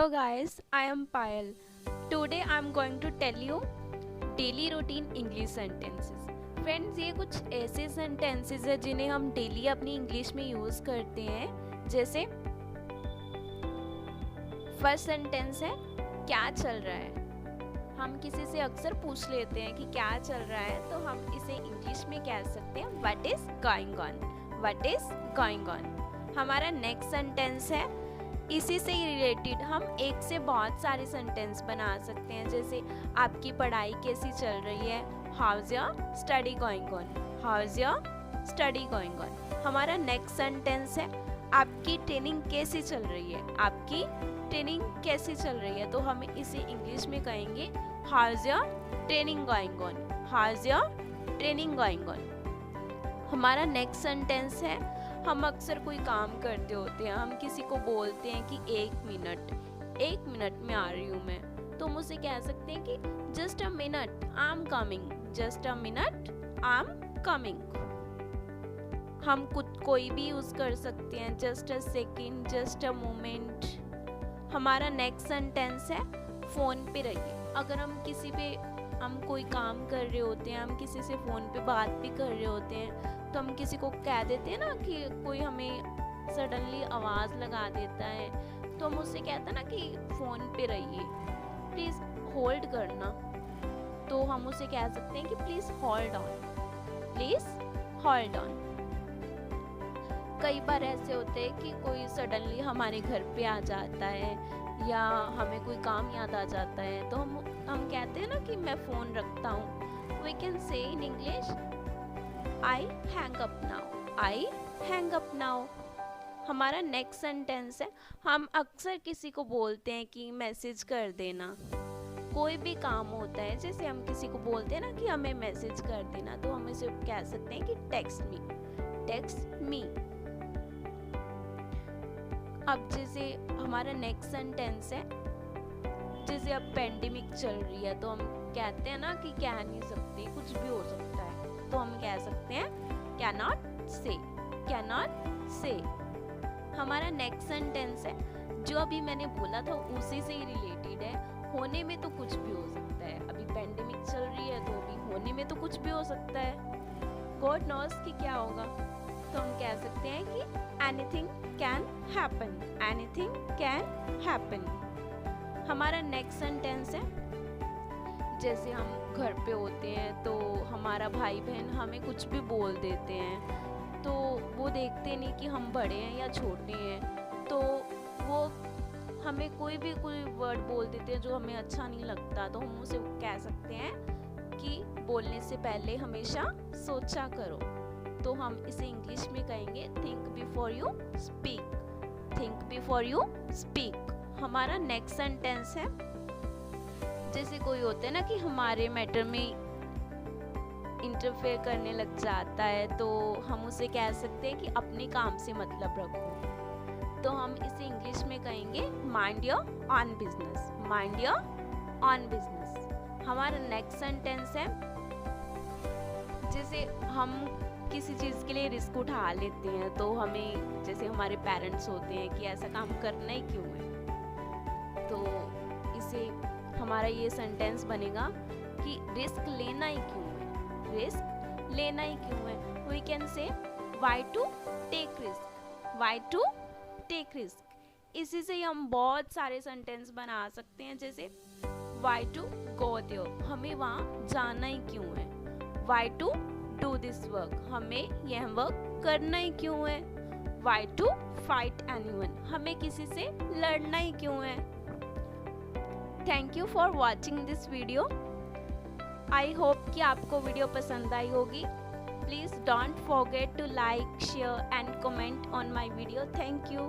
Hello guys, I am Payal. Today I am going to tell you daily routine English sentences. Friends, ये कुछ ऐसे sentences है जिन्हें हम डेली अपनी इंग्लिश में यूज़ करते हैं। जैसे फर्स्ट सेंटेंस है क्या चल रहा है। हम किसी से अक्सर पूछ लेते हैं कि क्या चल रहा है, तो हम इसे इंग्लिश में कह सकते हैं what is going on. What is going on. हमारा नेक्स्ट सेंटेंस है इसी से ही रिलेटेड हम एक से बहुत सारे सेंटेंस बना सकते हैं। जैसे आपकी पढ़ाई कैसी चल रही है, how is your study going on. How is your study going on. हमारा नेक्स्ट सेंटेंस है आपकी ट्रेनिंग कैसी चल रही है। आपकी ट्रेनिंग कैसी चल रही है, तो हम इसे इंग्लिश में कहेंगे how is your training going on. How is your training going on. हमारा नेक्स्ट सेंटेंस है हम अक्सर कोई काम करते होते हैं, हम किसी को बोलते हैं कि एक मिनट में आ रही हूँ मैं, तो हम उसे कह सकते हैं कि just a minute I am coming. Just a minute I am coming. हम कोई भी यूज कर सकते हैं, just a second, just a moment. हमारा नेक्स्ट सेंटेंस है फोन पे रहिए। अगर हम कोई काम कर रहे होते हैं, हम किसी से फ़ोन पे बात भी कर रहे होते हैं, तो हम किसी को कह देते हैं ना कि कोई हमें सडनली आवाज़ लगा देता है, तो हम उससे कहते हैं ना कि फ़ोन पे रहिए, प्लीज़ होल्ड करना। तो हम उसे कह सकते हैं कि please hold on. Please hold on. कई बार ऐसे होते हैं कि कोई सडनली हमारे घर पे आ जाता है या हमें कोई काम याद आ जाता है, तो हम कहते हैं ना कि मैं फ़ोन रखता हूँ। We can say in English I hang up now. I hang up now. हमारा नेक्स्ट सेंटेंस है हम अक्सर किसी को बोलते हैं कि मैसेज कर देना। कोई भी काम होता है, जैसे हम किसी को बोलते हैं ना कि हमें मैसेज कर देना, तो हम इसे कह सकते हैं कि टेक्स्ट मी। Text me. अब जैसे हमारा नेक्स्ट सेंटेंस है जैसे अब पेंडेमिक चल रही है, तो हम कहते हैं ना कि कह नहीं सकते, कुछ भी हो सकता है, तो हम कह सकते हैं कैन नॉट से। कैन नॉट से। हमारा नेक्स्ट सेंटेंस है जो अभी मैंने बोला था उसी से ही रिलेटेड है। होने में तो कुछ भी हो सकता है। अभी पेंडेमिक चल रही है, तो अभी होने में तो कुछ भी हो सकता है। गॉड नोस कि क्या होगा, तो हम कह सकते हैं कि anything can happen. Anything can happen. हमारा नेक्स्ट सेंटेंस है जैसे हम घर पे होते हैं, तो हमारा भाई बहन हमें कुछ भी बोल देते हैं, तो वो देखते नहीं कि हम बड़े हैं या छोटे हैं, तो वो हमें कोई वर्ड बोल देते हैं जो हमें अच्छा नहीं लगता, तो हम उसे कह सकते हैं कि बोलने से पहले हमेशा सोचा करो। तो हम इसे इंग्लिश में कहेंगे think before you speak. Think before you speak. हमारा नेक्स्ट सेंटेंस है जैसे कोई होता है ना कि हमारे मैटर में इंटरफेयर करने लग जाता है, तो हम उसे कह सकते हैं कि अपने काम से मतलब रखो। तो हम इसे इंग्लिश में कहेंगे mind your on business. Mind your on business. हमारा नेक्स्ट सेंटेंस है जैसे हम किसी चीज़ के लिए रिस्क उठा लेते हैं, तो हमें जैसे हमारे पेरेंट्स होते हैं कि ऐसा काम करना ही क्यों है, तो इसे हमारा ये सेंटेंस बनेगा कि रिस्क लेना ही क्यों है। रिस्क लेना ही क्यों है। We can say why to take risk. Why to take risk. इसी से हम बहुत सारे सेंटेंस बना सकते हैं, जैसे व्हाई टू गो देयर। हमें वहाँ जाना ही क्यों है। Why to do this work. हमें यह वर्क करना ही क्यों है। Why to fight anyone. हमें किसी से लड़ना ही क्यों है। Thank you for watching this video. I hope कि आपको वीडियो पसंद आई होगी। Please don't forget to like, share and comment on my video. Thank you.